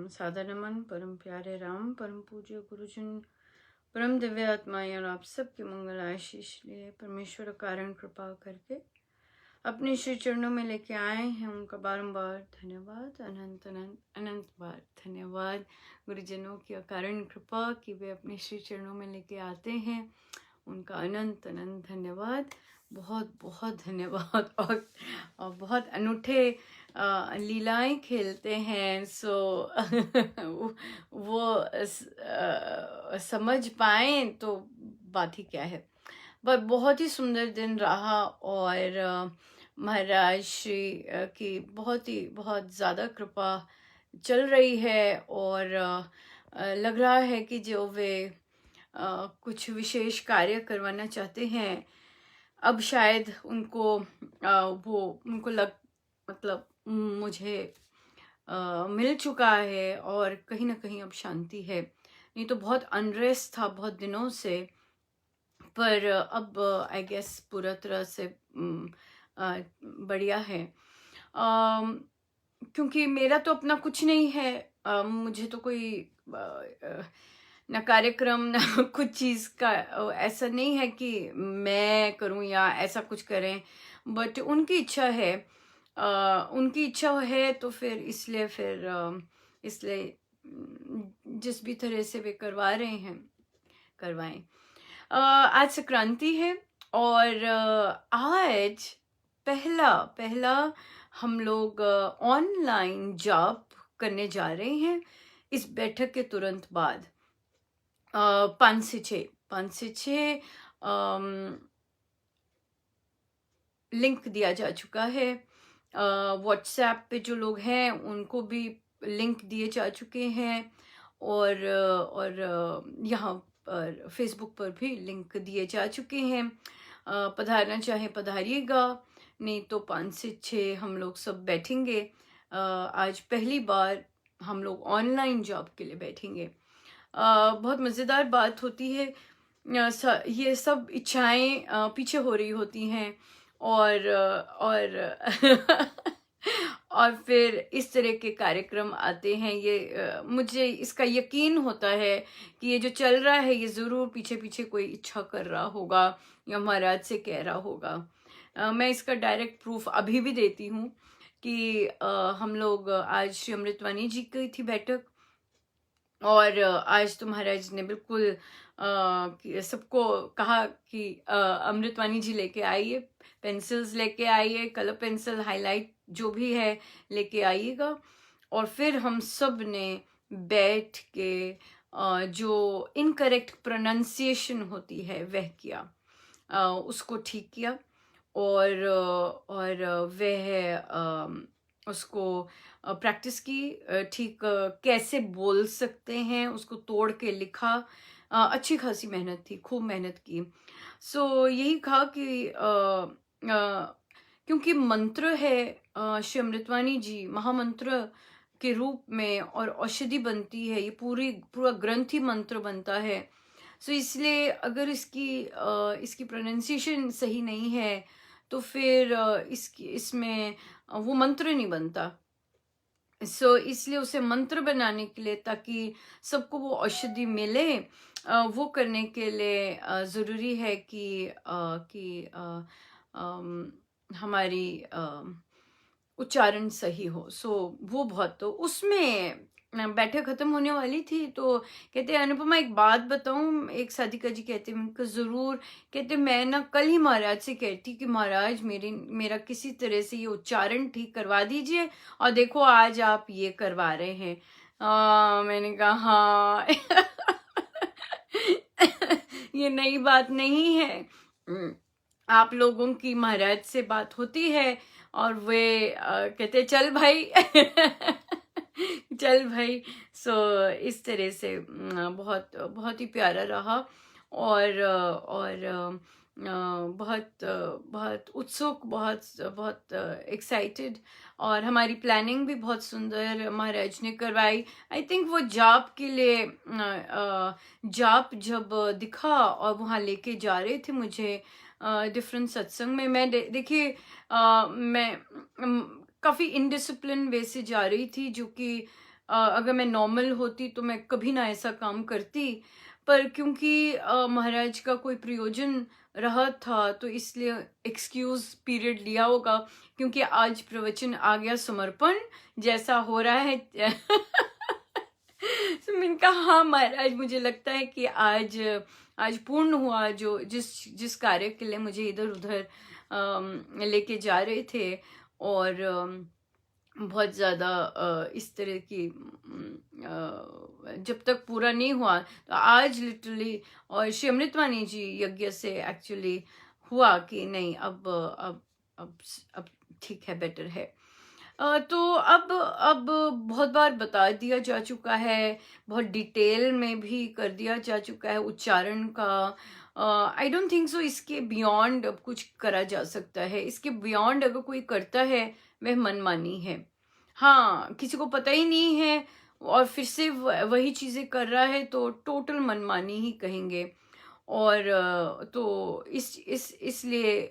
सादर नमन परम प्यारे राम परम पूज्य गुरुजन परम दिव्य आत्माएं और आप सबके मंगल आशीष लिए परमेश्वर कारण कृपा करके अपने श्री चरणों में लेके आए हैं। उनका बारंबार धन्यवाद, अनंत अनंत अनंत बार धन्यवाद गुरुजनों की अकारण कृपा कि वे अपने श्री चरणों में लेके आते हैं। उनका अनंत अनंत धन्यवाद, बहुत बहुत धन्यवाद। और बहुत अनूठे लीलाएं खेलते हैं। सो वो समझ पाए तो बात ही क्या है। बट बहुत ही सुंदर दिन रहा और महाराज श्री की बहुत ज़्यादा कृपा चल रही है और लग रहा है कि जो वे कुछ विशेष कार्य करवाना चाहते हैं अब शायद उनको वो उनको मतलब मुझे मिल चुका है और कहीं ना कहीं अब शांति है। नहीं तो बहुत अनरेस्ट था बहुत दिनों से, पर अब आई गेस पूरा तरह से बढ़िया है। क्योंकि मेरा तो अपना कुछ नहीं है। मुझे तो कोई न कार्यक्रम न कुछ चीज़ का ऐसा नहीं है कि मैं करूं या ऐसा कुछ करें, बट उनकी इच्छा है। उनकी इच्छा है तो फिर इसलिए जिस भी तरह से वे करवा रहे हैं करवाएं। आज संक्रांति है और आज पहला हम लोग ऑनलाइन जॉब करने जा रहे हैं इस बैठक के तुरंत बाद। 5 से 6 लिंक दिया जा चुका है। व्हाट्सएप पे जो लोग हैं उनको भी लिंक दिए जा चुके हैं और यहाँ पर फेसबुक पर भी लिंक दिए जा चुके हैं। पधारना चाहे पधारिएगा, नहीं तो 5 से 6 हम लोग सब बैठेंगे। आज पहली बार हम लोग ऑनलाइन जॉब के लिए बैठेंगे। बहुत मज़ेदार बात होती है। ये सब इच्छाएं पीछे हो रही होती हैं और और फिर इस तरह के कार्यक्रम आते हैं। ये मुझे इसका यकीन होता है कि ये जो चल रहा है ये ज़रूर पीछे पीछे कोई इच्छा कर रहा होगा या महाराज से कह रहा होगा। मैं इसका डायरेक्ट प्रूफ अभी भी देती हूँ कि हम लोग आज श्री अमृतवाणी जी की थी बैठक और आज तो महाराज ने बिल्कुल सबको कहा कि अमृतवाणी जी लेके आइए, पेंसिल्स लेके आइए, कलर पेंसिल हाईलाइट जो भी है लेके आइएगा। और फिर हम सब ने बैठ के जो इनकरेक्ट प्रोनाउंसिएशन होती है वह किया, उसको ठीक किया और वह उसको प्रैक्टिस की। ठीक कैसे बोल सकते हैं उसको तोड़ के लिखा। अच्छी खासी मेहनत थी, खूब मेहनत की। सो यही कहा कि क्योंकि मंत्र है श्री अमृतवाणी जी महामंत्र के रूप में और औषधि बनती है, ये पूरा ग्रंथ ही मंत्र बनता है। सो इसलिए अगर इसकी प्रोनाउंसिएशन सही नहीं है तो फिर इसमें वो मंत्र नहीं बनता। सो इसलिए उसे मंत्र बनाने के लिए, ताकि सबको वो औषधि मिले, वो करने के लिए ज़रूरी है कि हमारी उच्चारण सही हो। सो वो बहुत, तो उसमें बैठक खत्म होने वाली थी तो कहते अनुपमा एक बात बताऊं। एक साधिका जी कहते उनको ज़रूर। कहते मैं ना कल ही महाराज से कहती कि महाराज मेरा किसी तरह से ये उच्चारण ठीक करवा दीजिए, और देखो आज आप ये करवा रहे हैं। मैंने कहा हाँ ये नई बात नहीं है। आप लोगों की महाराज से बात होती है और वे कहते चल भाई चल भाई। सो इस तरह से बहुत ही प्यारा रहा और बहुत उत्सुक, बहुत एक्साइटेड। और हमारी प्लानिंग भी बहुत सुंदर महाराज ने करवाई। आई थिंक वो जाप के लिए जाप जब दिखा और वहाँ लेके जा रहे थे मुझे डिफरेंट सत्संग में, मैं देखिए मैं काफ़ी इनडिसिप्लिन वे से जा रही थी, जो कि अगर मैं नॉर्मल होती तो मैं कभी ना ऐसा काम करती, पर क्योंकि महाराज का कोई प्रयोजन रहा था तो इसलिए एक्सक्यूज पीरियड लिया होगा, क्योंकि आज प्रवचन आ गया समर्पण जैसा हो रहा है। तो मैंने कहा हाँ महाराज, मुझे लगता है कि आज आज पूर्ण हुआ जो जिस जिस कार्य के लिए मुझे इधर उधर लेके जा रहे थे। और बहुत ज़्यादा इस तरह की जब तक पूरा नहीं हुआ तो आज लिटरली, और श्री अमृतवाणी जी यज्ञ से एक्चुअली हुआ कि नहीं, अब अब ठीक है, बेटर है। तो अब बहुत बार बता दिया जा चुका है, बहुत डिटेल में भी कर दिया जा चुका है उच्चारण का। आई डोंट थिंक सो इसके बियॉन्ड अब कुछ करा जा सकता है। इसके बियॉन्ड अगर कोई करता है वह मनमानी है। हाँ, किसी को पता ही नहीं है और फिर से वही चीज़ें कर रहा है तो टोटल मनमानी ही कहेंगे। और तो इसलिए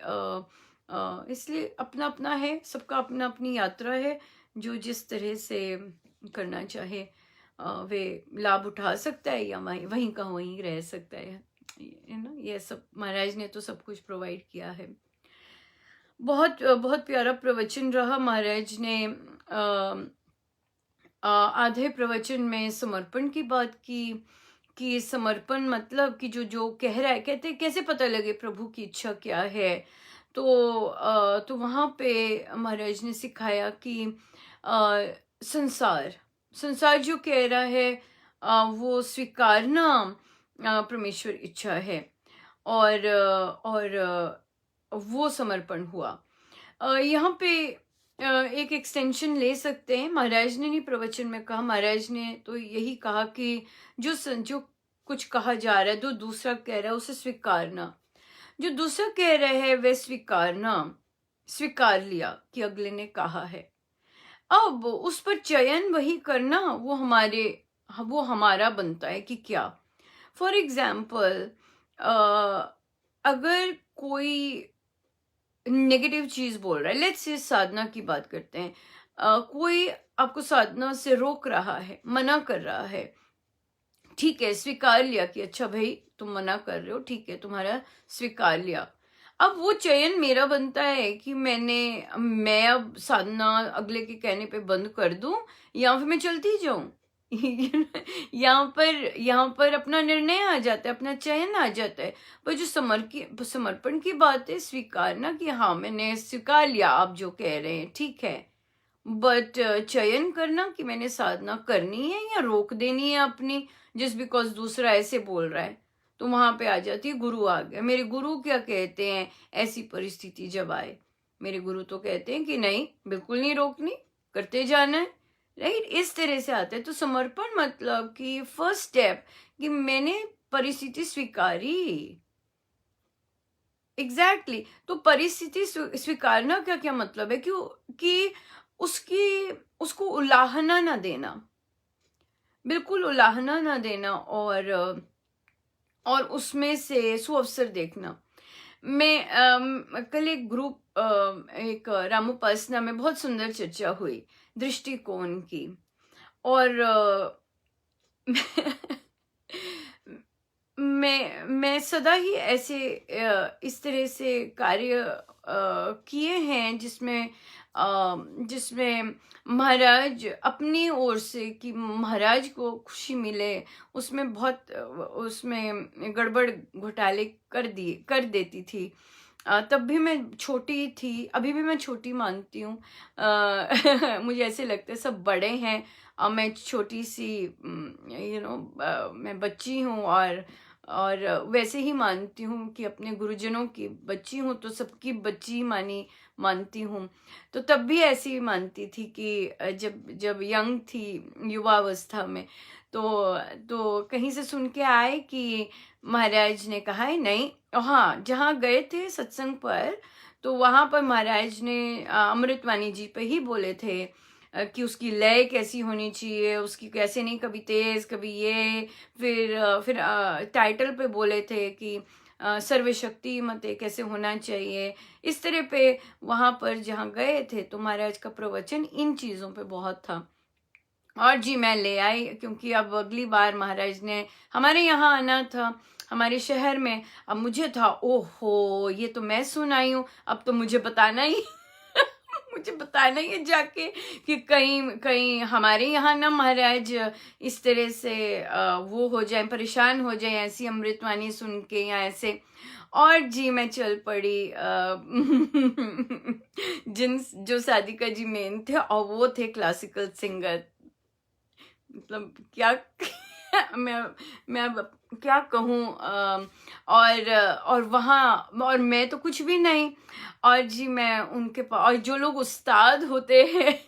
अपना अपना है, सबका अपना अपनी यात्रा है। जो जिस तरह से करना चाहे वे लाभ उठा सकता है या वहीं का वहीं रह सकता है ना। ये सब महाराज ने तो सब कुछ प्रोवाइड किया है। बहुत बहुत प्यारा प्रवचन रहा। महाराज ने आधे प्रवचन में समर्पण की बात की कि समर्पण मतलब कि जो जो कह रहा है, कहते कैसे पता लगे प्रभु की इच्छा क्या है। तो वहाँ पे महाराज ने सिखाया कि संसार जो कह रहा है वो स्वीकारना परमेश्वर इच्छा है। और वो समर्पण हुआ। यहाँ पे एक एक्सटेंशन ले सकते हैं। महाराज ने नहीं प्रवचन में कहा, महाराज ने तो यही कहा कि जो कुछ कहा जा रहा है, जो दूसरा कह रहा है उसे स्वीकारना। जो दूसरा कह रहे हैं वह स्वीकार लिया कि अगले ने कहा है। अब उस पर चयन वही करना वो हमारा बनता है कि क्या। फॉर एग्जाम्पल, अगर कोई नेगेटिव चीज बोल रहा है, लेट्स से साधना की बात करते हैं, कोई आपको साधना से रोक रहा है, मना कर रहा है, ठीक है, स्वीकार लिया कि अच्छा भाई तुम मना कर रहे हो, ठीक है, तुम्हारा स्वीकार लिया। अब वो चयन मेरा बनता है कि मैं अब साधना अगले के कहने पे बंद कर दूं या फिर मैं चलती जाऊं। यहाँ पर अपना निर्णय आ जाता है, अपना चयन आ जाता है। पर जो समर्पण की बात है, स्वीकारना कि हाँ मैंने स्वीकार लिया आप जो कह रहे हैं, ठीक है, बट चयन करना कि मैंने साधना करनी है या रोक देनी है अपनी, जस्ट बिकॉज दूसरा ऐसे बोल रहा है। तो वहां पे आ जाती है गुरु आ गया। मेरे गुरु क्या कहते हैं ऐसी परिस्थिति जब आए? मेरे गुरु तो कहते हैं कि नहीं, बिल्कुल नहीं रोकनी, करते जाना है, राइट। इस तरह से आता है। तो समर्पण मतलब कि फर्स्ट स्टेप कि मैंने परिस्थिति स्वीकारी। एग्जैक्टली तो परिस्थिति स्वीकारना का क्या मतलब है कि उसको उलाहना ना देना, बिल्कुल उलाहना ना देना, और उसमें से सुअवसर देखना। मैं कल एक ग्रुप एक रामोपासना में बहुत सुंदर चर्चा हुई दृष्टिकोण की। और मैं सदा ही ऐसे इस तरह से कार्य किए हैं जिसमें महाराज अपनी ओर से कि महाराज को खुशी मिले, उसमें गड़बड़ घोटाले कर देती थी। तब भी मैं छोटी थी, अभी भी मैं छोटी मानती हूँ। मुझे ऐसे लगता है सब बड़े हैं और मैं छोटी सी मैं बच्ची हूँ। और वैसे ही मानती हूँ कि अपने गुरुजनों की बच्ची हूँ, तो सबकी बच्ची मानती हूँ। तो तब भी ऐसी ही मानती थी कि जब यंग थी, युवावस्था में, तो कहीं से सुन के आए कि महाराज ने कहा है नहीं। हाँ, जहाँ गए थे सत्संग पर, तो वहां पर महाराज ने अमृतवाणी जी पे ही बोले थे कि उसकी लय कैसी होनी चाहिए, उसकी कैसे नहीं, कभी तेज कभी ये। फिर टाइटल पे बोले थे कि सर्वशक्ति मते कैसे होना चाहिए। इस तरह पे वहां पर जहाँ गए थे तो महाराज का प्रवचन इन चीजों पे बहुत था। और जी मैं ले आई, क्योंकि अब अगली बार महाराज ने हमारे यहाँ आना था, हमारे शहर में। अब मुझे था, ओहो ये तो मैं सुन आई हूँ, अब तो मुझे बताना ही मुझे बताना ही है जाके कि कहीं कहीं हमारे यहाँ ना महाराज इस तरह से वो हो जाए, परेशान हो जाए ऐसी अमृतवाणी सुन के या ऐसे। और जी मैं चल पड़ी जिन जो शादी का जी मेन थे, और वो थे क्लासिकल सिंगर। मतलब क्या मैं मैं अब क्या कहूँ। और वहाँ, और मैं तो कुछ भी नहीं। और जी मैं उनके पास, और जो लोग उस्ताद होते हैं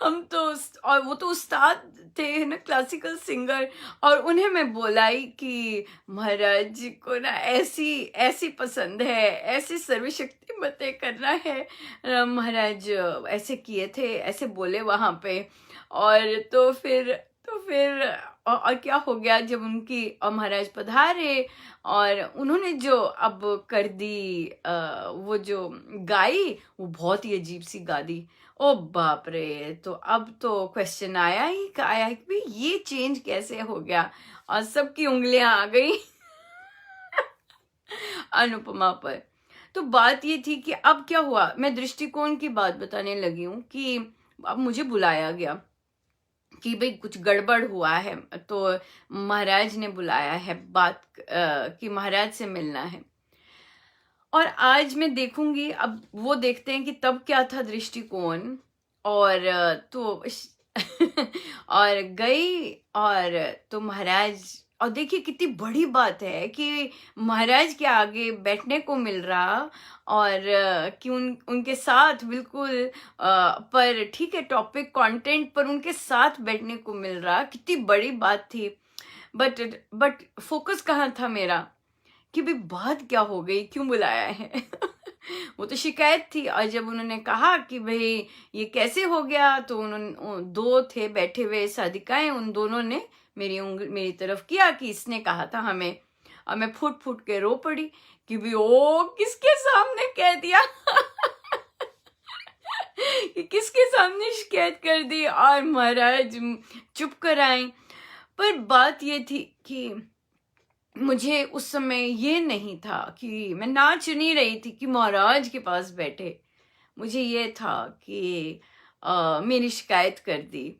हम तो और वो तो उस्ताद थे ना, क्लासिकल सिंगर। और उन्हें मैं बोलाई कि महाराज जी को ना ऐसी ऐसी पसंद है, ऐसी सर्वशक्ति मते करना है। महाराज ऐसे किए थे, ऐसे बोले वहां पे। और तो फिर और क्या हो गया, जब उनकी और महाराज पधारे और उन्होंने जो अब कर दी वो जो गाई, वो बहुत ही अजीब सी गा दी। ओ बाप रे! तो अब तो क्वेश्चन आया कि भाई ये चेंज कैसे हो गया, और सबकी उंगलियां आ गई अनुपमा पर। तो बात ये थी कि अब क्या हुआ, मैं दृष्टिकोण की बात बताने लगी हूँ कि अब मुझे बुलाया गया कि भाई कुछ गड़बड़ हुआ है, तो महाराज ने बुलाया है, बात कि महाराज से मिलना है। और आज मैं देखूंगी, अब वो देखते हैं कि तब क्या था दृष्टिकोण। और और गई, और तो महाराज, और देखिए कितनी बड़ी बात है कि महाराज के आगे बैठने को मिल रहा, और कि उनके साथ बिल्कुल पर ठीक है, टॉपिक कंटेंट पर उनके साथ बैठने को मिल रहा, कितनी बड़ी बात थी। बट फोकस कहाँ था मेरा कि भाई बात क्या हो गई, क्यों बुलाया है वो तो शिकायत थी। और जब उन्होंने कहा कि भाई ये कैसे हो गया, तो उन्होंने, दो थे बैठे हुए साधिकाएं, उन दोनों ने मेरी तरफ किया कि इसने कहा था हमें। और मैं फुट फुट के रो पड़ी कि भाई ओ किसके सामने कह दिया कि किसके सामने शिकायत कर दी, और महाराज चुप कराएं। पर बात ये थी कि मुझे उस समय ये नहीं था कि मैं नाच नहीं रही थी कि महाराज के पास बैठे। मुझे ये था कि मेरी शिकायत कर दी,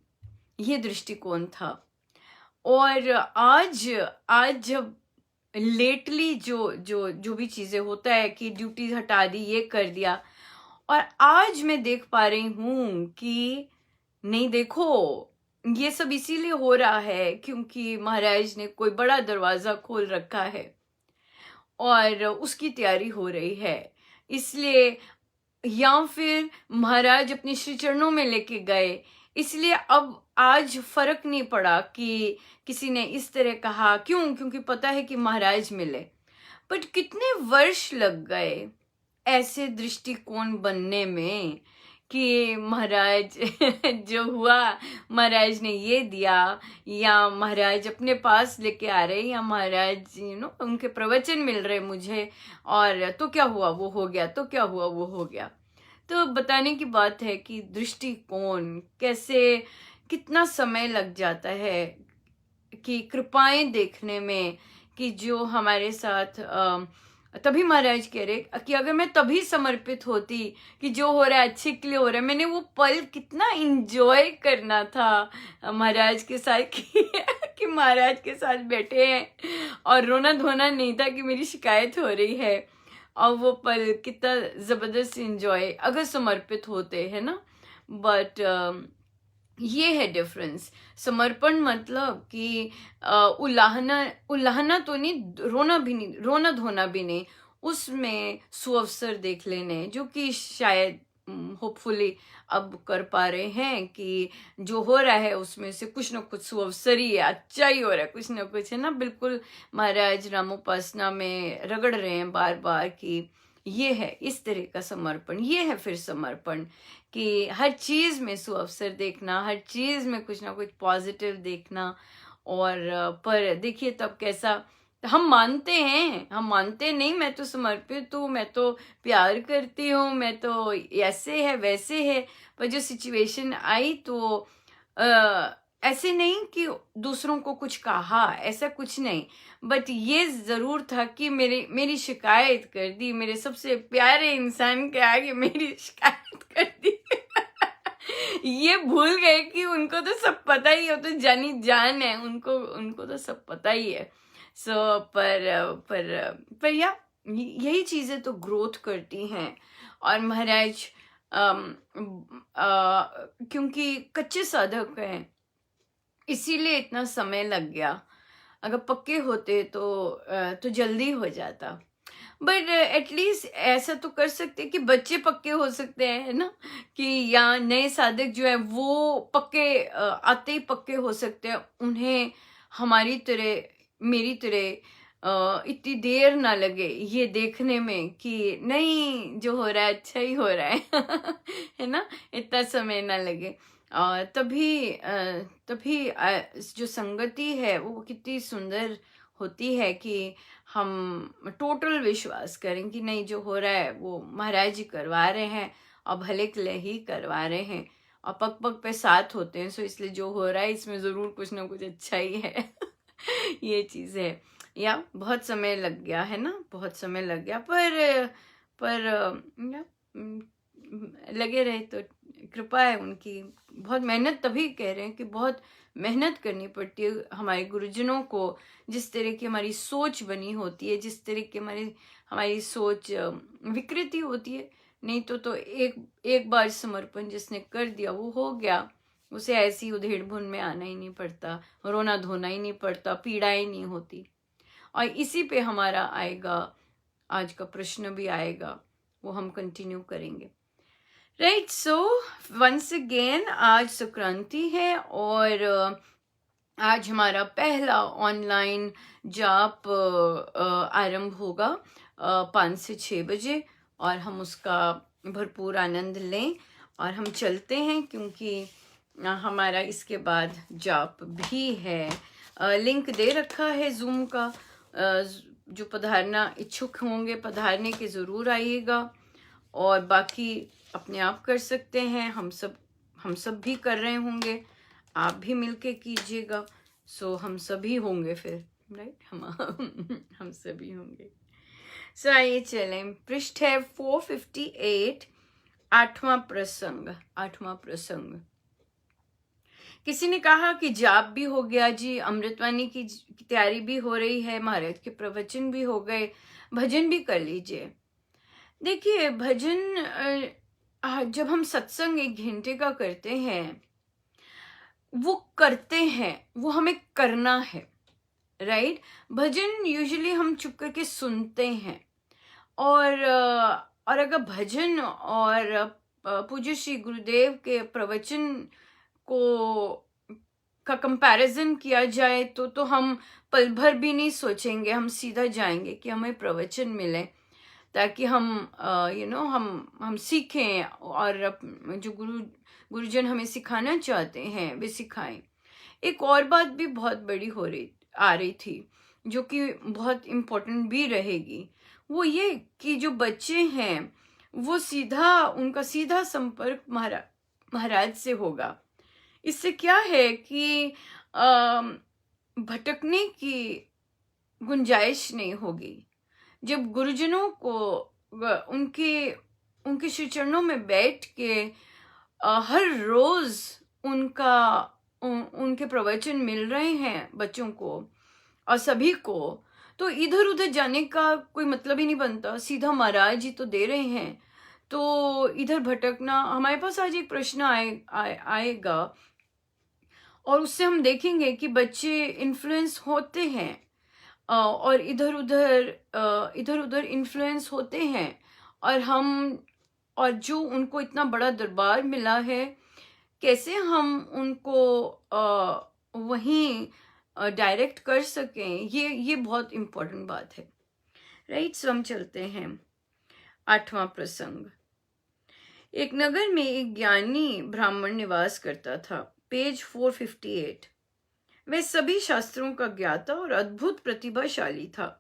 ये दृष्टिकोण था। और आज आज जब लेटली जो जो जो भी चीजें होता है कि ड्यूटी हटा दी, ये कर दिया, और आज मैं देख पा रही हूं कि नहीं, देखो ये सब इसीलिए हो रहा है क्योंकि महाराज ने कोई बड़ा दरवाजा खोल रखा है और उसकी तैयारी हो रही है, इसलिए। या फिर महाराज अपने श्री चरणों में लेके गए, इसलिए अब आज फर्क नहीं पड़ा कि किसी ने इस तरह कहा, क्यों? क्योंकि पता है कि महाराज मिले। बट कितने वर्ष लग गए ऐसे दृष्टिकोण बनने में कि महाराज जो हुआ, महाराज ने ये दिया, या महाराज अपने पास लेके आ रहे, या महाराज उनके प्रवचन मिल रहे मुझे, और तो क्या हुआ वो हो गया, तो क्या हुआ वो हो गया। तो बताने की बात है कि दृष्टिकोण कैसे, कितना समय लग जाता है कि कृपाएं देखने में, कि जो हमारे साथ तभी महाराज कह रहे कि अगर मैं तभी समर्पित होती कि जो हो रहा है अच्छे के लिए हो रहा है, मैंने वो पल कितना इंजॉय करना था महाराज के साथ कि महाराज के साथ बैठे हैं और रोना धोना नहीं था कि मेरी शिकायत हो रही है। और वो पल कितना जबरदस्त इंजॉय अगर समर्पित होते हैं ना। बट ये है डिफरेंस। समर्पण मतलब कि उल्लाहना उल्लाहना तो नहीं, रोना भी नहीं, रोना धोना भी नहीं, उसमें सुअवसर देख लेने, जो कि शायद होपफुली अब कर पा रहे हैं कि जो हो रहा है उसमें से कुछ ना कुछ सुअवसर ही है, अच्छा ही हो रहा है, कुछ ना कुछ है ना। बिल्कुल महाराज रामोपासना में रगड़ रहे हैं बार बार कि ये है इस तरह का समर्पण, ये है फिर समर्पण कि हर चीज में सुअवसर देखना, हर चीज में कुछ ना कुछ पॉजिटिव देखना। और पर देखिए तब कैसा, हम मानते हैं, हम मानते नहीं, मैं तो समर्पित हूँ, मैं तो प्यार करती हूँ, मैं तो ऐसे है वैसे है। पर जो सिचुएशन आई तो ऐसे नहीं कि दूसरों को कुछ कहा, ऐसा कुछ नहीं, बट ये ज़रूर था कि मेरी शिकायत कर दी, मेरे सबसे प्यारे इंसान के आगे मेरी शिकायत कर दी। ये भूल गए कि उनको तो सब पता ही हो, तो जानी जान है, उनको उनको तो सब पता ही है। सो पर या यही चीज़ें तो ग्रोथ करती हैं। और महाराज क्योंकि कच्चे साधक हैं, इसीलिए इतना समय लग गया। अगर पक्के होते तो जल्दी हो जाता। बट एटलीस्ट ऐसा तो कर सकते कि बच्चे पक्के हो सकते हैं, है ना, कि या नए साधक जो है वो पक्के आते ही पक्के हो सकते हैं। उन्हें हमारी तरह, मेरी तरह इतनी देर ना लगे ये देखने में कि नहीं, जो हो रहा है अच्छा ही हो रहा है। है ना, इतना समय ना लगे। तभी जो संगति है वो कितनी सुंदर होती है कि हम टोटल विश्वास करें कि नहीं, जो हो रहा है वो महाराज जी करवा रहे हैं और भले के लिए ही करवा रहे हैं, और पग पग पे साथ होते हैं। सो इसलिए जो हो रहा है इसमें ज़रूर कुछ ना कुछ अच्छा ही है। ये चीज़ है। या बहुत समय लग गया है ना, बहुत समय लग गया, पर या लगे रहे तो कृपा है उनकी। बहुत मेहनत, तभी कह रहे हैं कि बहुत मेहनत करनी पड़ती है हमारे गुरुजनों को। जिस तरह की हमारी सोच बनी होती है, जिस तरह की हमारी सोच विकृति होती है, नहीं तो एक बार समर्पण जिसने कर दिया वो हो गया, उसे ऐसी उधेड़ बुन में आना ही नहीं पड़ता, रोना धोना ही नहीं पड़ता, पीड़ाएं नहीं होती। और इसी पे हमारा आएगा, आज का प्रश्न भी आएगा, वो हम कंटिन्यू करेंगे। राइट, सो वंस अगेन आज संक्रांति है और आज हमारा पहला ऑनलाइन जाप आरंभ होगा 5 से 6 बजे, और हम उसका भरपूर आनंद लें। और हम चलते हैं क्योंकि हमारा इसके बाद जाप भी है। लिंक दे रखा है जूम का, जो पधारना इच्छुक होंगे पधारने के ज़रूर आइएगा, और बाकी अपने आप कर सकते हैं। हम सब भी कर रहे होंगे, आप भी मिलके कीजिएगा। सो हम सभी होंगे फिर, राइट, हम सभी होंगे। सो आइए चलें, पृष्ठ है 458, 8वां प्रसंग। किसी ने कहा कि जाप भी हो गया जी, अमृतवाणी की तैयारी भी हो रही है, महाराज के प्रवचन भी हो गए, भजन भी कर लीजिए। देखिए, भजन जब हम सत्संग 1 घंटे का करते हैं, वो हमें करना है, राइट। भजन यूजुअली हम चुप करके सुनते हैं, और अगर भजन और पूज्य श्री गुरुदेव के प्रवचन का कंपैरिजन किया जाए तो हम पल भर भी नहीं सोचेंगे, हम सीधा जाएंगे कि हमें प्रवचन मिले, ताकि हम हम सीखें, और जो गुरुजन हमें सिखाना चाहते हैं वे सिखाएं। एक और बात भी बहुत बड़ी आ रही थी, जो कि बहुत इम्पोर्टेंट भी रहेगी, वो ये कि जो बच्चे हैं वो उनका सीधा संपर्क महाराज से होगा। इससे क्या है कि भटकने की गुंजाइश नहीं होगी। जब गुरुजनों को उनके श्री चरणों में बैठ के हर रोज उनके प्रवचन मिल रहे हैं बच्चों को और सभी को, तो इधर उधर जाने का कोई मतलब ही नहीं बनता। सीधा महाराज जी तो दे रहे हैं, तो इधर भटकना। हमारे पास आज एक प्रश्न आएगा, और उससे हम देखेंगे कि बच्चे इन्फ्लुएंस होते हैं, और इधर उधर इन्फ्लुएंस होते हैं, और जो उनको इतना बड़ा दरबार मिला है, कैसे हम उनको वहीं डायरेक्ट कर सकें, ये बहुत इम्पोर्टेंट बात है, राइट। सो हम चलते हैं 8वां प्रसंग। एक नगर में एक ज्ञानी ब्राह्मण निवास करता था। पेज 458। वह सभी शास्त्रों का ज्ञाता और अद्भुत प्रतिभाशाली था।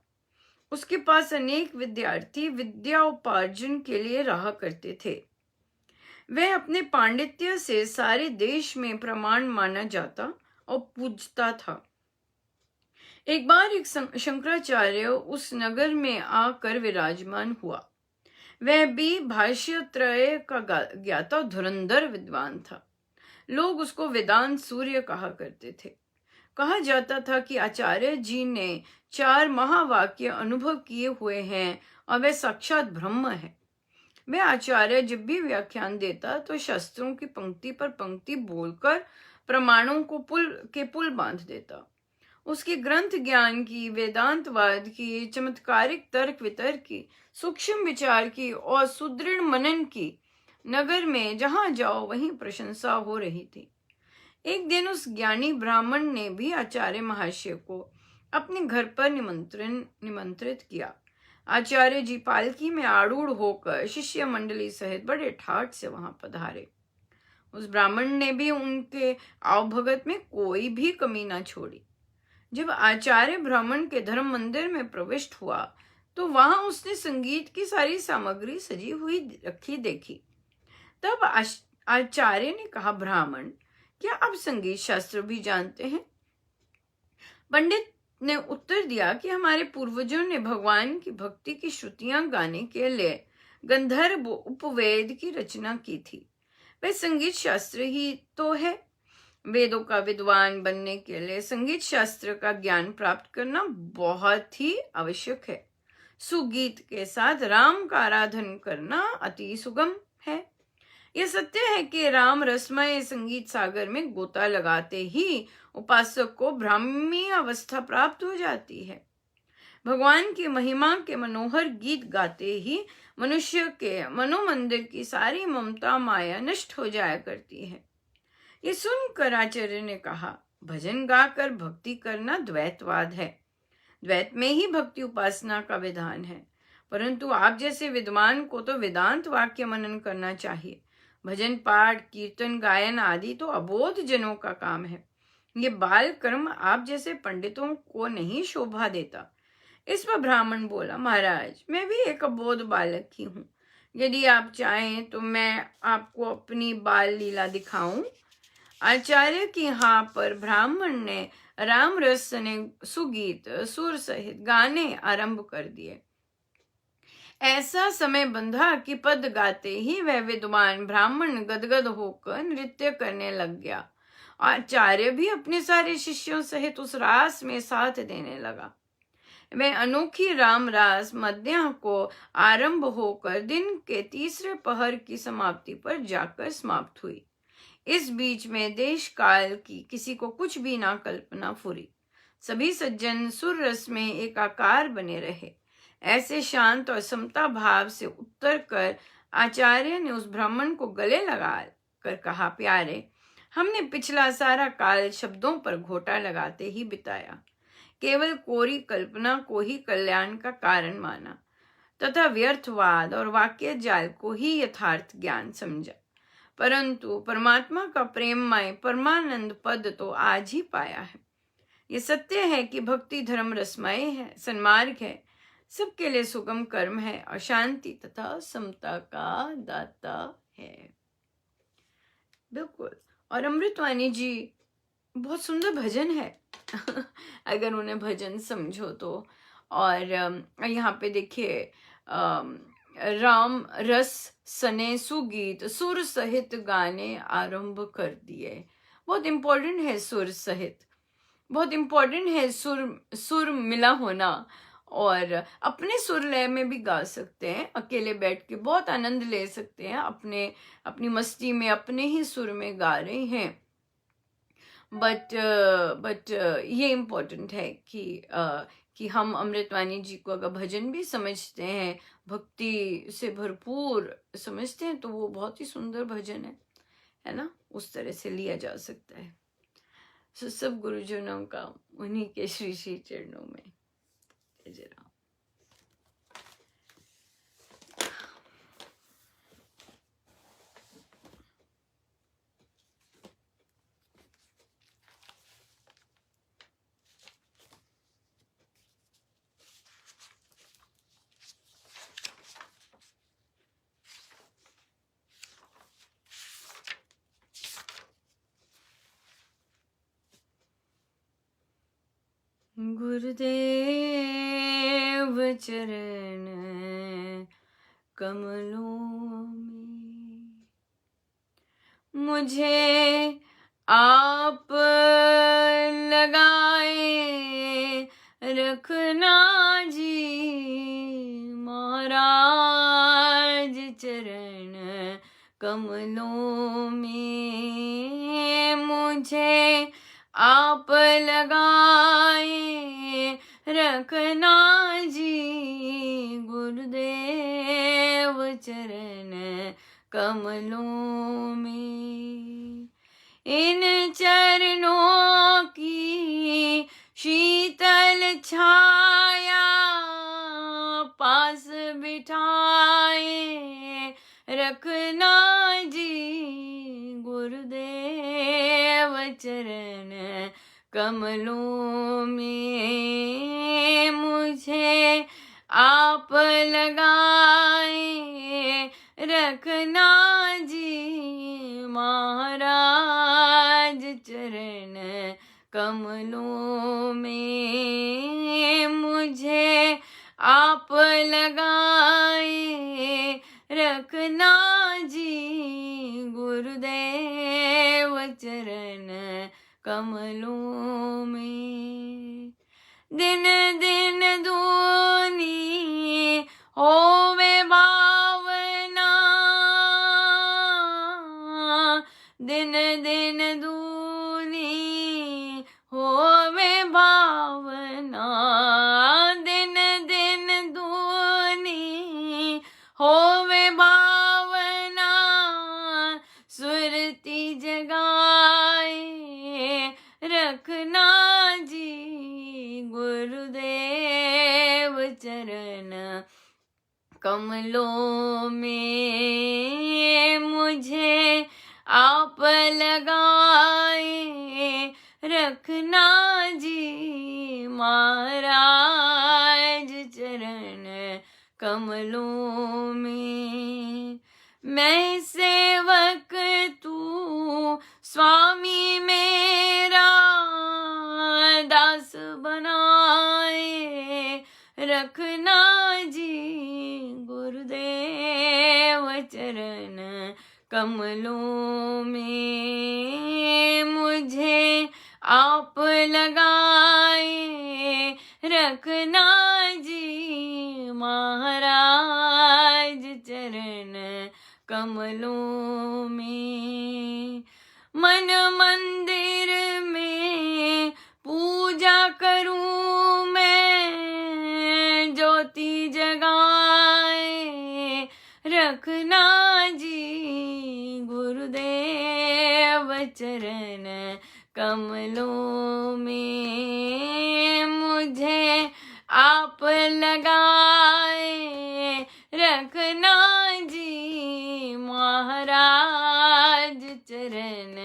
उसके पास अनेक विद्यार्थी विद्या उपार्जन के लिए रहा करते थे। वह अपने पांडित्य से सारे देश में प्रमाण माना जाता और पूजता था। एक बार एक शंकराचार्य उस नगर में आकर विराजमान हुआ। वह भी भाष्य त्रय का ज्ञाता धुरंधर विद्वान था। लोग उसको वेदांत सूर्य कहा करते थे। कहा जाता था कि आचार्य जी ने 4 महावाक्य अनुभव किए हुए हैं और वह साक्षात ब्रह्म है। वह आचार्य जब भी व्याख्यान देता तो शास्त्रों की पंक्ति पर पंक्ति बोलकर प्रमाणों को पुल बांध देता। उसके ग्रंथ ज्ञान की, वेदांतवाद की, चमत्कारिक तर्क वितर्क की, सूक्ष्म विचार की और सुदृढ़ मनन की नगर में जहां जाओ वहीं प्रशंसा हो रही थी। एक दिन उस ज्ञानी ब्राह्मण ने भी आचार्य महाशय को अपने घर पर निमंत्रित किया। आचार्य जी पालकी में आरूढ़ होकर शिष्य मंडली सहित बड़े ठाठ से वहां पधारे। उस ब्राह्मण ने भी उनके आवभगत में कोई भी कमी ना छोड़ी। जब आचार्य ब्राह्मण के धर्म मंदिर में प्रविष्ट हुआ तो वहां उसने संगीत की सारी सामग्री सजी हुई रखी देखी। तब आचार्य ने कहा, ब्राह्मण, क्या आप संगीत शास्त्र भी जानते हैं? पंडित ने उत्तर दिया कि हमारे पूर्वजों ने भगवान की भक्ति की श्रुतियां गाने के लिए गंधर्व उपवेद की रचना की थी। वह संगीत शास्त्र ही तो है। वेदों का विद्वान बनने के लिए संगीत शास्त्र का ज्ञान प्राप्त करना बहुत ही आवश्यक है। सुगीत के साथ राम का आराधन करना अति सुगम है। यह सत्य है कि राम रसमय संगीत सागर में गोता लगाते ही उपासक को ब्राह्मी अवस्था प्राप्त हो जाती है। भगवान की महिमा के मनोहर गीत गाते ही मनुष्य के मनोमंदिर की सारी ममता माया नष्ट हो जाया करती है। ये सुनकर आचार्य ने कहा, भजन गाकर भक्ति करना द्वैतवाद है। द्वैत में ही भक्ति उपासना का विधान है। परंतु आप जैसे विद्वान को तो वेदांत वाक्य मनन करना चाहिए। भजन पाठ, कीर्तन, गायन आदि तो अबोध जनों का काम है। ये बाल कर्म आप जैसे पंडितों को नहीं शोभा देता। इस पर ब्राह्मण बोला, महाराज, मैं भी एक अबोध बालक ही हूँ। यदि आप चाहें तो मैं आपको अपनी बाल लीला दिखाऊं। आचार्य की हाँ पर ब्राह्मण ने राम रस ने सुगीत सुर सहित गाने आरंभ कर दिए। ऐसा समय बंधा कि पद गाते ही वह विद्वान ब्राह्मण गदगद होकर नृत्य करने लग गया। आचार्य भी अपने सारे शिष्यों सहित उस रास में साथ देने लगा। वह अनोखी राम रास मध्याह्न को आरंभ होकर दिन के तीसरे पहर की समाप्ति पर जाकर समाप्त हुई। इस बीच में देश काल की किसी को कुछ भी ना कल्पना फुरी। सभी सज्जन सुर रस में एकाकार बने रहे। ऐसे शांत और समता भाव से उत्तर कर आचार्य ने उस ब्राह्मण को गले लगा कर कहा, प्यारे, हमने पिछला सारा काल शब्दों पर घोटा लगाते ही बिताया। केवल कोरी कल्पना को ही कल्याण का कारण माना तथा व्यर्थवाद और वाक्य जाल को ही यथार्थ ज्ञान समझा। परंतु परमात्मा का प्रेममय परमानंद पद तो आज ही पाया है। ये सत्य है कि भक्ति धर्म रसमय है, सन्मार्ग है, सबके लिए सुगम कर्म है और शांति तथा समता का दाता है। बिल्कुल। और अमृतवाणी जी बहुत सुंदर भजन है अगर उन्हें भजन समझो तो। और यहाँ पे देखिए, राम रस सने सुगीत सुर सहित गाने आरंभ कर दिए। बहुत इम्पोर्टेंट है सुर सहित, बहुत इम्पोर्टेंट है सुर मिला होना। और अपने सुर लय में भी गा सकते हैं, अकेले बैठ के बहुत आनंद ले सकते हैं, अपनी मस्ती में अपने ही सुर में गा रहे हैं। बट ये इम्पोर्टेंट है कि हम अमृतवाणी जी को अगर भजन भी समझते हैं, भक्ति से भरपूर समझते हैं, तो वो बहुत ही सुंदर भजन है ना, उस तरह से लिया जा सकता है। सब गुरुजनों का उन्हीं के श्री श्री चरणों में जय राम। गुरुदेव चरण कमलों में मुझे आप लगाए रखना जी, महाराज चरण कमलों में मुझे आप लगाए रखना जी, गुरुदेव चरण कमलों में। इन चरणों की शीतल छाया पास बिठाए रखना जी, गुरुदेव चरण कमलों में मुझे आप लगाए रखना जी, महाराज चरण कमलों में मुझे आप लगाए रखना जी, गुरुदेव चरण कमलों में। दिन दिन दूनी होवे भावना, दिन दिन दूनी होवे भावना, दिन दिन दूनी होवे भावना, सुरती जगाए रखना जी, गुरुदेव चरण कमलों में मुझे आप लगाए रखना जी, महाराज चरण कमलों में। मैं सेवक तू स्वामी मेरा दास बनाए रखना जी, गुरुदेव चरण कमलों में मुझे आप लगाए रखना जी, महाराज चरण कमलों में। मन मंदिर में पूजा करूं मैं, ज्योति जगाए रखना जी, गुरुदेव चरण कमलों में मुझे आप लगाए रखना जी, महाराज चरण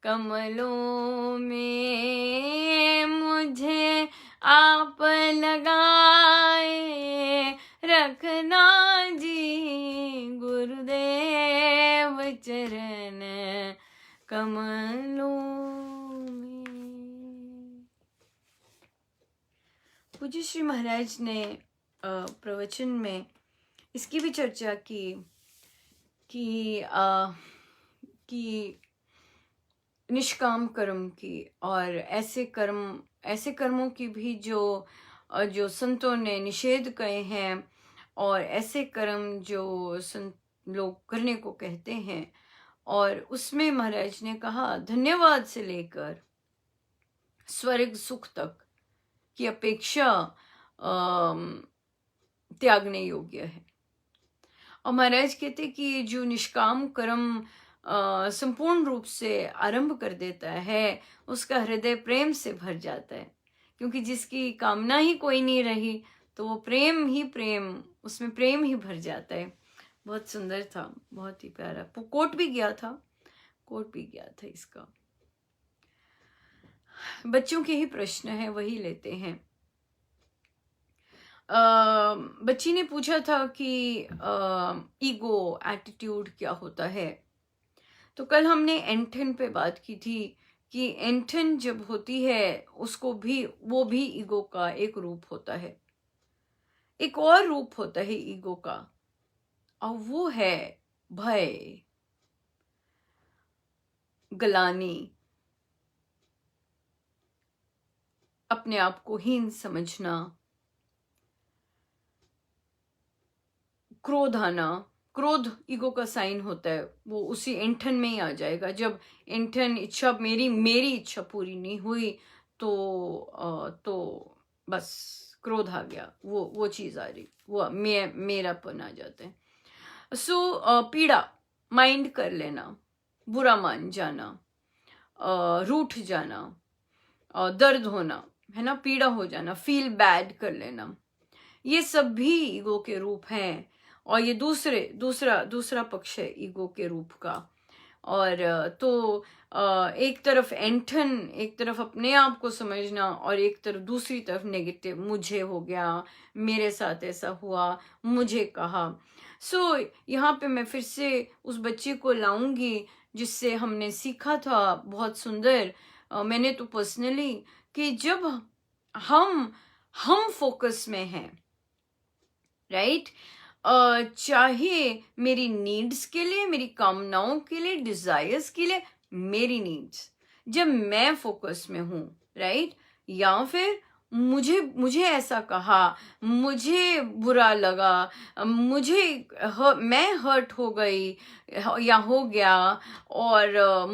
कमलों में मुझे आप लगाए रखना जी, गुरुदेव चरण कमलों में। पूज्य श्री महाराज ने प्रवचन में इसकी भी चर्चा की कि निष्काम कर्म की और ऐसे कर्मों की भी जो संतों ने निषेध कहे हैं, और ऐसे कर्म जो संत लोग करने को कहते हैं। और उसमें महाराज ने कहा धन्यवाद से लेकर स्वर्ग सुख तक की अपेक्षा त्यागने योग्य है। और महाराज कहते कि जो निष्काम कर्म संपूर्ण रूप से आरंभ कर देता है, उसका हृदय प्रेम से भर जाता है, क्योंकि जिसकी कामना ही कोई नहीं रही तो वो उसमें प्रेम ही भर जाता है। बहुत सुंदर था, बहुत ही प्यारा। कोट भी गया था इसका। बच्चों के ही प्रश्न है, वही लेते हैं। बच्ची ने पूछा था कि ईगो एटीट्यूड क्या होता है। तो कल हमने एंटन पे बात की थी कि एंटन जब होती है उसको भी, वो भी ईगो का एक रूप होता है, एक और रूप होता है ईगो का, और वो है भय, ग्लानि, अपने आप को हीन समझना, क्रोध आना। क्रोध ईगो का साइन होता है, वो उसी एंठन में ही आ जाएगा। जब एंठन इच्छा, मेरी मेरी इच्छा पूरी नहीं हुई तो बस क्रोध आ गया, वो चीज आ रही, वो मेरापन आ जाता है। पीड़ा, माइंड कर लेना, बुरा मान जाना, रूठ जाना, दर्द होना, है ना, पीड़ा हो जाना, फील बैड कर लेना, ये सब भी ईगो के रूप हैं। और ये दूसरा पक्ष है ईगो के रूप का। और एक तरफ एंठन, एक तरफ अपने आप को समझना, और एक तरफ दूसरी तरफ नेगेटिव, मुझे हो गया, मेरे साथ ऐसा हुआ, मुझे कहा। यहाँ पे मैं फिर से उस बच्चे को लाऊंगी जिससे हमने सीखा था, बहुत सुंदर। मैंने तो पर्सनली, कि जब हम फोकस में हैं, राइट, चाहे मेरी नीड्स के लिए, मेरी कामनाओं के लिए, डिजायर्स के लिए, मेरी नीड्स, जब मैं फोकस में हूं, राइट, या फिर मुझे ऐसा कहा, मुझे बुरा लगा, मैं हर्ट हो गई या हो गया, और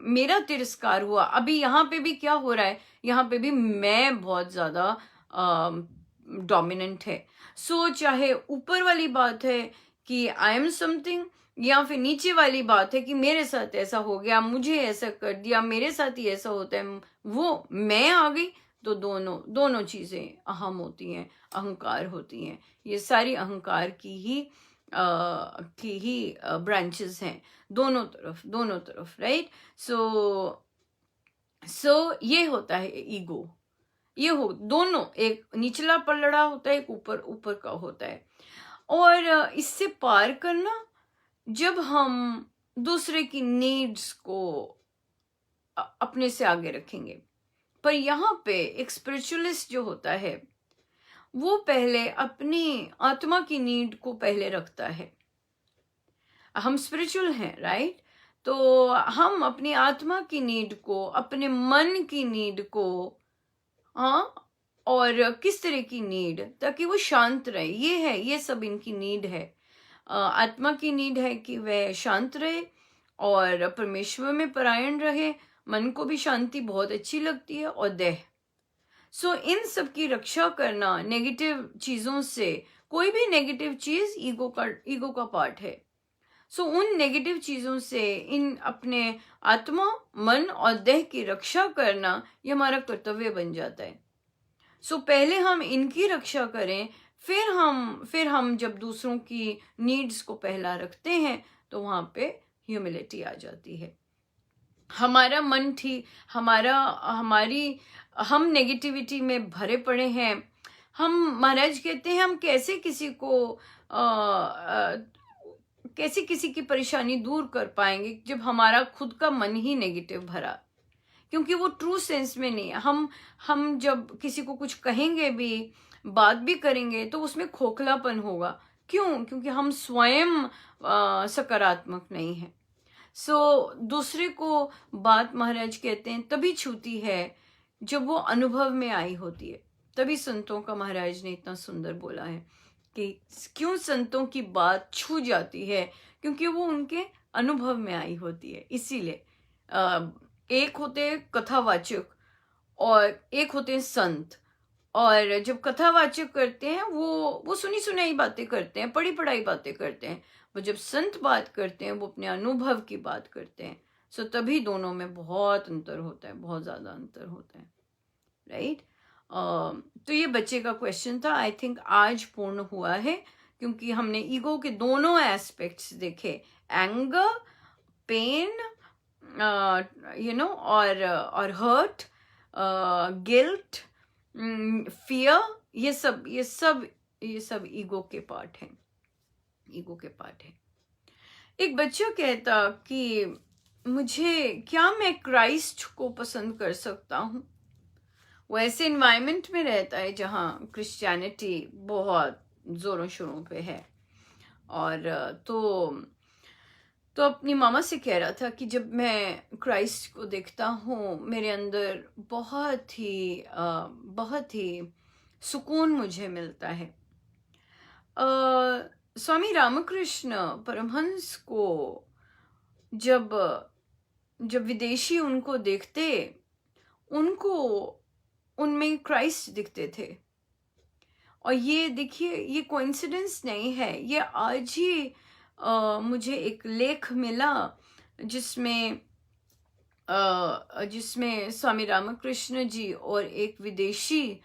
मेरा तिरस्कार हुआ। अभी यहाँ पे भी क्या हो रहा है, यहाँ पे भी मैं बहुत ज्यादा डोमिनेंट है। चाहे ऊपर वाली बात है कि आई एम समथिंग, या फिर नीचे वाली बात है कि मेरे साथ ऐसा हो गया, मुझे ऐसा कर दिया, मेरे साथ ही ऐसा होता है, वो मैं आ गई, तो दोनों चीजें अहम होती हैं, अहंकार होती हैं। ये सारी अहंकार की ही ब्रांचेस हैं, दोनों तरफ, राइट। ये होता है ईगो। ये हो दोनों, एक निचला पलड़ा होता है, एक ऊपर का होता है। और इससे पार करना, जब हम दूसरे की नीड्स को अपने से आगे रखेंगे। पर यहाँ पे एक स्पिरिचुअलिस्ट जो होता है, वो पहले अपनी आत्मा की नीड को पहले रखता है। हम स्पिरिचुअल हैं, राइट, तो हम अपनी आत्मा की नीड को, अपने मन की नीड को, हाँ, और किस तरह की नीड, ताकि वो शांत रहे, ये सब इनकी नीड है। आत्मा की नीड है कि वह शांत रहे और परमेश्वर में परायण रहे, मन को भी शांति बहुत अच्छी लगती है, और देह। इन सब की रक्षा करना नेगेटिव चीजों से, कोई भी नेगेटिव चीज ईगो का पार्ट है। उन नेगेटिव चीजों से इन अपने आत्मा, मन और देह की रक्षा करना, ये हमारा कर्तव्य बन जाता है। पहले हम इनकी रक्षा करें, फिर हम जब दूसरों की नीड्स को पहला रखते हैं, तो वहां पे ह्यूमिलिटी आ जाती है। हमारा मन ठीक, हम नेगेटिविटी में भरे पड़े हैं। हम, महाराज कहते हैं, हम कैसे किसी की परेशानी दूर कर पाएंगे जब हमारा खुद का मन ही नेगेटिव भरा, क्योंकि वो ट्रू सेंस में नहीं है। हम जब किसी को कुछ कहेंगे भी, बात भी करेंगे, तो उसमें खोखलापन होगा। क्यों? क्योंकि हम स्वयं सकारात्मक नहीं है। दूसरे को बात, महाराज कहते हैं, तभी छूती है जब वो अनुभव में आई होती है। तभी संतों का, महाराज ने इतना सुंदर बोला है कि क्यों संतों की बात छू जाती है, क्योंकि वो उनके अनुभव में आई होती है। इसीलिए एक होते कथावाचक और एक होते संत। और जब कथावाचक करते हैं, वो सुनी सुनाई बातें करते हैं, पढ़ी पढ़ाई बातें करते हैं। वो जब संत बात करते हैं, वो अपने अनुभव की बात करते हैं। तभी दोनों में बहुत अंतर होता है, बहुत ज्यादा अंतर होता है, राइट। तो ये बच्चे का क्वेश्चन था। आई थिंक आज पूर्ण हुआ है, क्योंकि हमने ईगो के दोनों एस्पेक्ट्स देखे, एंगर, पेन, और हर्ट, गिल्ट, फियर, ये सब ईगो के पार्ट हैं। एक बच्चा कहता कि क्या मैं क्राइस्ट को पसंद कर सकता हूँ? वो ऐसे इन्वायरमेंट में रहता है जहाँ क्रिश्चियनिटी बहुत ज़ोरों शोरों पे है। और तो अपनी मामा से कह रहा था कि जब मैं क्राइस्ट को देखता हूँ मेरे अंदर बहुत ही सुकून मुझे मिलता है। स्वामी रामकृष्ण परमहंस को जब जब विदेशी उनको देखते, उनको उनमें क्राइस्ट दिखते थे। और ये देखिए, ये कोइंसिडेंस नहीं है, ये आज ही मुझे एक लेख मिला जिसमें जिसमें स्वामी रामकृष्ण जी और एक विदेशी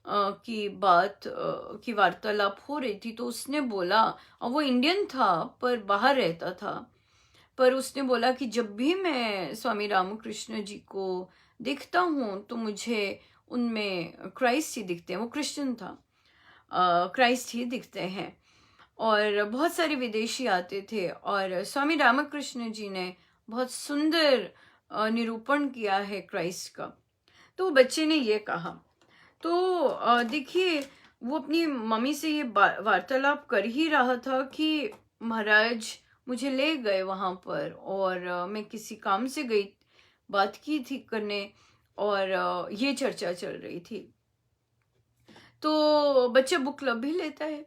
की वार्तालाप हो रही थी। तो उसने बोला, और वो इंडियन था पर बाहर रहता था, पर उसने बोला कि जब भी मैं स्वामी रामकृष्ण जी को देखता हूँ तो मुझे उनमें क्राइस्ट ही दिखते हैं। वो क्रिश्चियन था, क्राइस्ट ही दिखते हैं। और बहुत सारे विदेशी आते थे और स्वामी रामकृष्ण जी ने बहुत सुंदर निरूपण किया है क्राइस्ट का। तो बच्चे ने ये कहा, तो देखिए, वो अपनी मम्मी से ये वार्तालाप कर ही रहा था कि महाराज मुझे ले गए वहाँ पर, और मैं किसी काम से गई, बात की थी करने, और ये चर्चा चल रही थी। तो बच्चा बुक क्लब भी लेता है।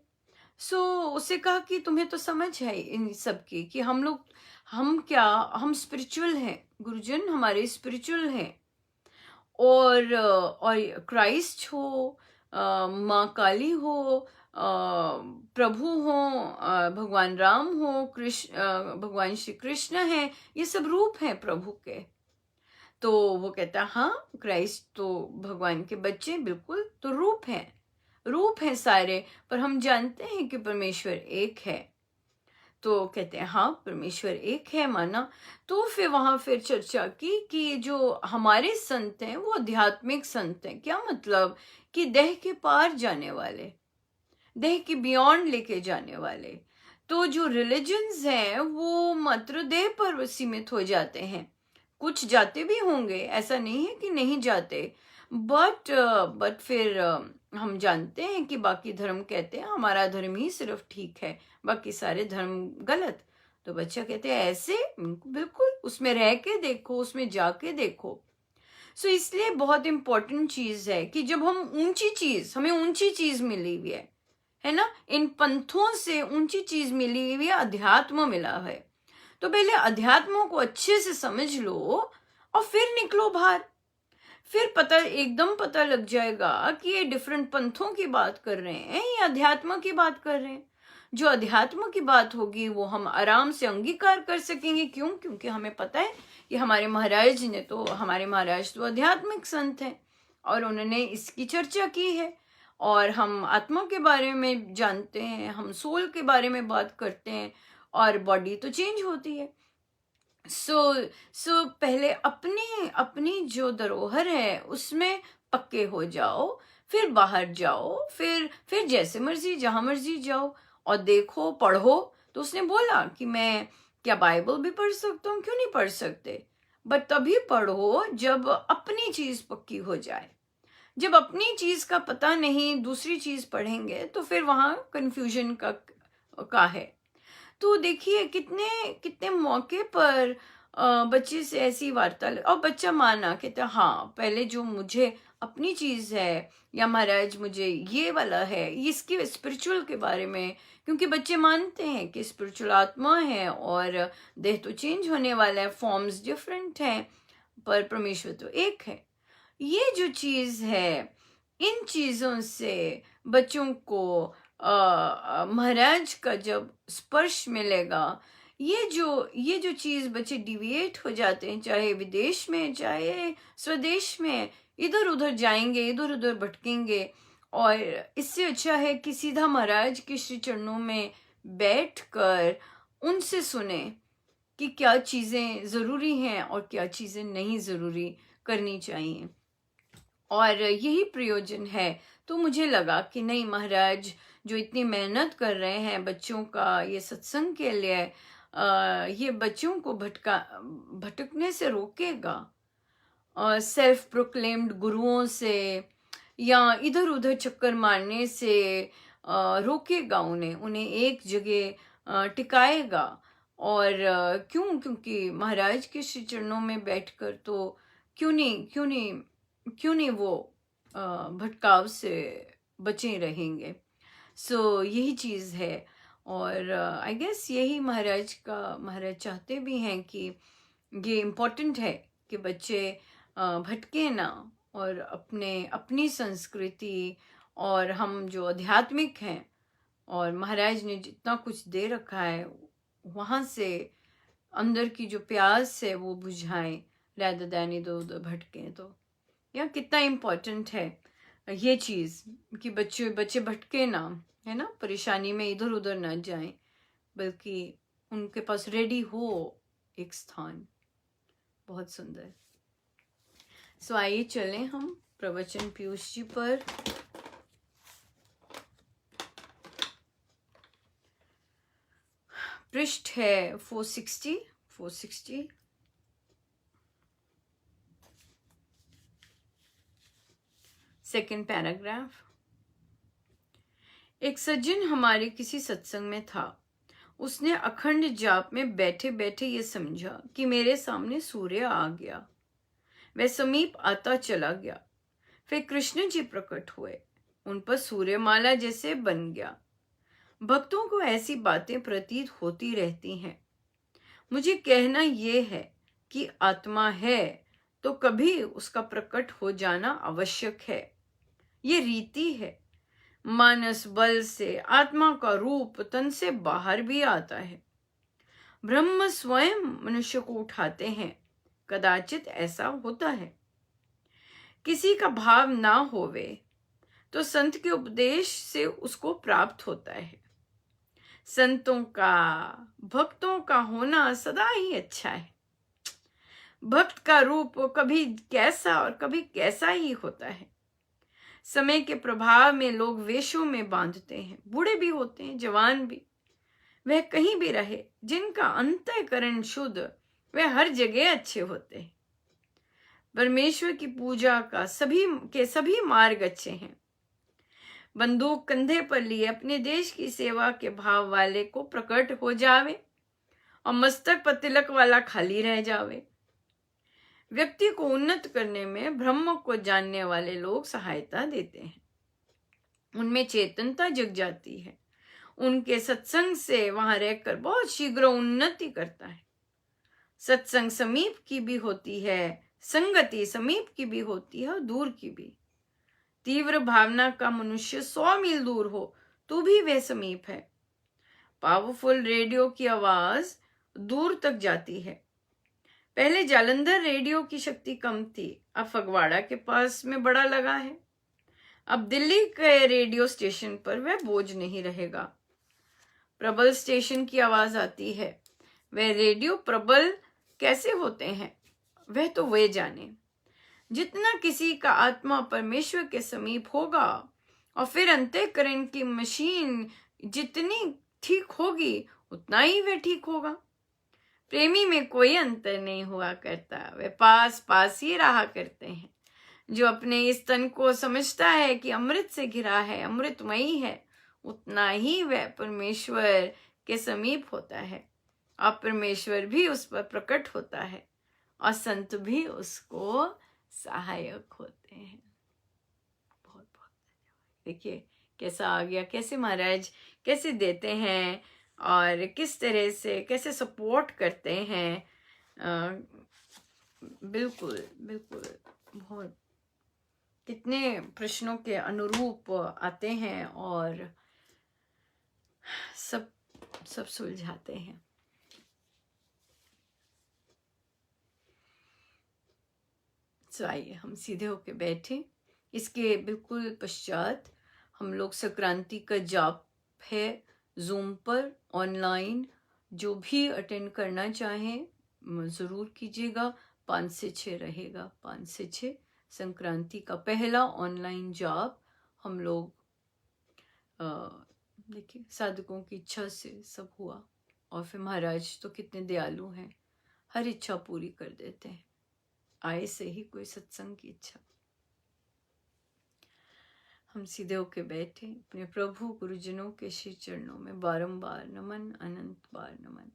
उसे कहा कि तुम्हें तो समझ है इन सब की कि हम स्पिरिचुअल हैं, गुरुजन हमारे स्पिरिचुअल हैं। और क्राइस्ट हो, माँ काली हो, प्रभु हो, भगवान राम हो, भगवान श्री कृष्ण हैं, ये सब रूप हैं प्रभु के। तो वो कहता, हाँ क्राइस्ट तो भगवान के बच्चे बिल्कुल, तो रूप हैं सारे, पर हम जानते हैं कि परमेश्वर एक है। तो कहते हैं हाँ परमेश्वर एक है, माना। तो फिर चर्चा की कि जो हमारे संत हैं वो आध्यात्मिक संत हैं। क्या मतलब? कि देह के पार जाने वाले, देह के बियॉन्ड लेके जाने वाले। तो जो रिलीजन्स हैं वो मात्र देह पर सीमित हो जाते हैं। कुछ जाते भी होंगे, ऐसा नहीं है कि नहीं जाते, बट फिर हम जानते हैं कि बाकी धर्म कहते हैं हमारा धर्म ही सिर्फ ठीक है, बाकी सारे धर्म गलत। तो बच्चा कहते हैं ऐसे, बिल्कुल उसमें रह के देखो, उसमें जाके देखो। इसलिए बहुत इंपॉर्टेंट चीज है कि जब हमें ऊंची चीज मिली हुई है ना, इन पंथों से ऊंची चीज मिली हुई है, अध्यात्म मिला है। तो पहले अध्यात्मों को अच्छे से समझ लो और फिर निकलो बाहर। फिर एकदम पता लग जाएगा कि ये डिफरेंट पंथों की बात कर रहे हैं या अध्यात्म की बात कर रहे हैं। जो अध्यात्म की बात होगी वो हम आराम से अंगीकार कर सकेंगे। क्यों? क्योंकि हमें पता है कि हमारे महाराज तो आध्यात्मिक संत हैं और उन्होंने इसकी चर्चा की है। और हम आत्मा के बारे में जानते हैं, हम सोल के बारे में बात करते हैं, और बॉडी तो चेंज होती है। पहले अपनी जो धरोहर है उसमें पक्के हो जाओ, फिर बाहर जाओ, फिर जैसे मर्जी जहां मर्जी जाओ और देखो, पढ़ो। तो उसने बोला कि मैं क्या बाइबल भी पढ़ सकता हूँ? क्यों नहीं पढ़ सकते, बट तभी पढ़ो जब अपनी चीज पक्की हो जाए। जब अपनी चीज का पता नहीं, दूसरी चीज पढ़ेंगे तो फिर वहां कंफ्यूजन का है। तो देखिए कितने कितने मौके पर बच्चे से ऐसी वार्ता, और बच्चा माना, कहता हाँ पहले जो मुझे अपनी चीज है, या महाराज मुझे ये वाला है, इसके स्पिरिचुअल के बारे में। क्योंकि बच्चे मानते हैं कि स्पिरिचुअल आत्मा है और देह तो चेंज होने वाला है, फॉर्म्स डिफरेंट हैं, पर परमेश्वर तो एक है। ये जो चीज है, इन चीजों से बच्चों को महाराज का जब स्पर्श मिलेगा, ये जो चीज बच्चे डिविएट हो जाते हैं, चाहे विदेश में चाहे स्वदेश में, इधर उधर जाएंगे, इधर उधर भटकेंगे। और इससे अच्छा है कि सीधा महाराज के श्री चरणों में बैठकर उनसे सुने कि क्या चीजें जरूरी हैं और क्या चीजें नहीं जरूरी करनी चाहिए। और यही प्रयोजन है। तो मुझे लगा कि नहीं, महाराज जो इतनी मेहनत कर रहे हैं बच्चों का ये सत्संग के लिए, ये बच्चों को भटकने से रोकेगा, सेल्फ प्रोक्लेम्ड गुरुओं से या इधर उधर चक्कर मारने से रोकेगा, उन्हें एक जगह टिकाएगा। और क्योंकि महाराज के श्री चरणों में बैठकर तो क्यों नहीं वो भटकाव से बचे रहेंगे। सो यही चीज़ है। और आई गेस यही महाराज चाहते भी हैं कि ये इम्पोर्टेंट है कि बच्चे भटके ना, और अपनी संस्कृति और हम जो आध्यात्मिक हैं और महाराज ने जितना कुछ दे रखा है वहाँ से अंदर की जो प्यास है वो बुझाएं, rather than इधर उधर भटकें। तो या कितना इम्पोर्टेंट है ये चीज़ कि बच्चे भटके ना, है ना, परेशानी में इधर उधर ना जाएं, बल्कि उनके पास रेडी हो एक स्थान। बहुत सुंदर। सो आइए चलें हम प्रवचन पीयूष जी पर। पृष्ठ है 460। Second paragraph. एक सज्जन हमारे किसी सत्संग में था। उसने अखंड जाप में बैठे बैठे ये समझा कि मेरे सामने सूर्य आ गया। वह समीप आता चला गया। फिर कृष्ण जी प्रकट हुए, उन पर सूर्यमाला जैसे बन गया। भक्तों को ऐसी बातें प्रतीत होती रहती हैं। मुझे कहना यह है कि आत्मा है तो कभी उसका प्रकट हो जाना आवश्यक है। ये रीति है। मानस बल से आत्मा का रूप तन से बाहर भी आता है। ब्रह्म स्वयं मनुष्य को उठाते हैं। कदाचित ऐसा होता है। किसी का भाव ना होवे तो संत के उपदेश से उसको प्राप्त होता है। संतों का भक्तों का होना सदा ही अच्छा है। भक्त का रूप कभी कैसा और कभी कैसा ही होता है। समय के प्रभाव में लोग वेशों में बांधते हैं, बूढ़े भी होते हैं, जवान भी। वह कहीं भी रहे, जिनका अंतःकरण शुद्ध, वह हर जगह अच्छे होते हैं। परमेश्वर की पूजा का सभी मार्ग अच्छे हैं। बंदूक कंधे पर लिए अपने देश की सेवा के भाव वाले को प्रकट हो जावे और मस्तक पर तिलक वाला खाली रह जावे। व्यक्ति को उन्नत करने में ब्रह्म को जानने वाले लोग सहायता देते हैं। उनमें चेतनता जग जाती है। उनके सत्संग से वहां रहकर बहुत शीघ्र उन्नति करता है। सत्संग समीप की भी होती है, संगति समीप की भी होती है और दूर की भी। तीव्र भावना का मनुष्य 100 मील दूर हो तो भी वह समीप है। पावरफुल रेडियो की आवाज दूर तक जाती है। पहले जालंधर रेडियो की शक्ति कम थी, अब फगवाड़ा के पास में बड़ा लगा है। अब दिल्ली के रेडियो स्टेशन पर वह बोझ नहीं रहेगा। प्रबल स्टेशन की आवाज आती है। वह रेडियो प्रबल कैसे होते हैं वह तो वे जाने। जितना किसी का आत्मा परमेश्वर के समीप होगा और फिर अंतःकरण की मशीन जितनी ठीक होगी उतना ही वह ठीक होगा। प्रेमी में कोई अंतर नहीं हुआ करता, वे पास पास ही रहा करते हैं। जो अपने इस तन को समझता है कि अमृत से घिरा है, अमृतमयी है, उतना ही वह परमेश्वर के समीप होता है और परमेश्वर भी उस पर प्रकट होता है और संत भी उसको सहायक होते हैं। बहुत बहुत धन्यवाद। देखिए कैसा आ गया, कैसे महाराज कैसे देते हैं और किस तरह से कैसे सपोर्ट करते हैं। बिल्कुल बिल्कुल बहुत कितने प्रश्नों के अनुरूप आते हैं और सब सुलझाते हैं। तो आइए हम सीधे होके बैठे। इसके बिल्कुल पश्चात हम लोग संक्रांति का जाप है जूम पर ऑनलाइन, जो भी अटेंड करना चाहें ज़रूर कीजिएगा। 5 से 6 रहेगा, 5 से 6 संक्रांति का पहला ऑनलाइन जाप हम लोग देखिए साधकों की इच्छा से सब हुआ। और फिर महाराज तो कितने दयालु हैं, हर इच्छा पूरी कर देते हैं। आए से ही कोई सत्संग की इच्छा। हम सीधे होके बैठे, अपने प्रभु गुरुजनों के श्री चरणों में बारंबार नमन, अनंत बार नमन।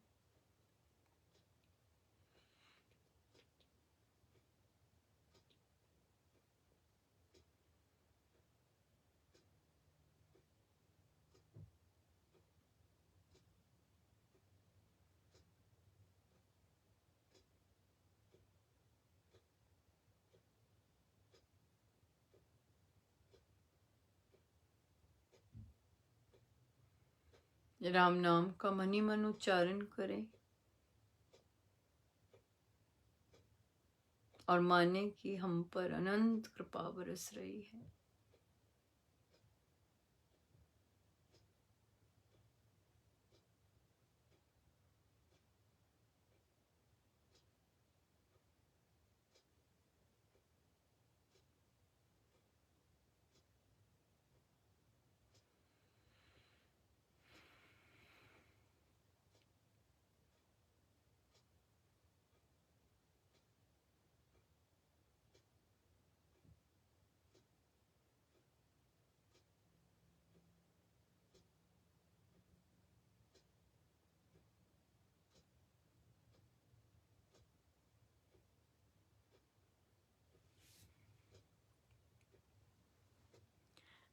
राम नाम का मनि मन उच्चारण करें और माने कि हम पर अनंत कृपा बरस रही है।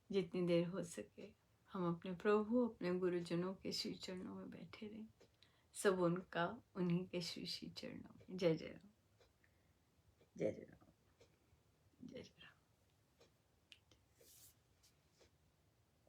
जितनी देर हो सके हम अपने प्रभु, अपने गुरुजनों के श्री चरणों में बैठे रहें। सब उनका, उन्हीं के श्री श्री चरणों में। जय जय राम, जय जय राम, जय जय राम।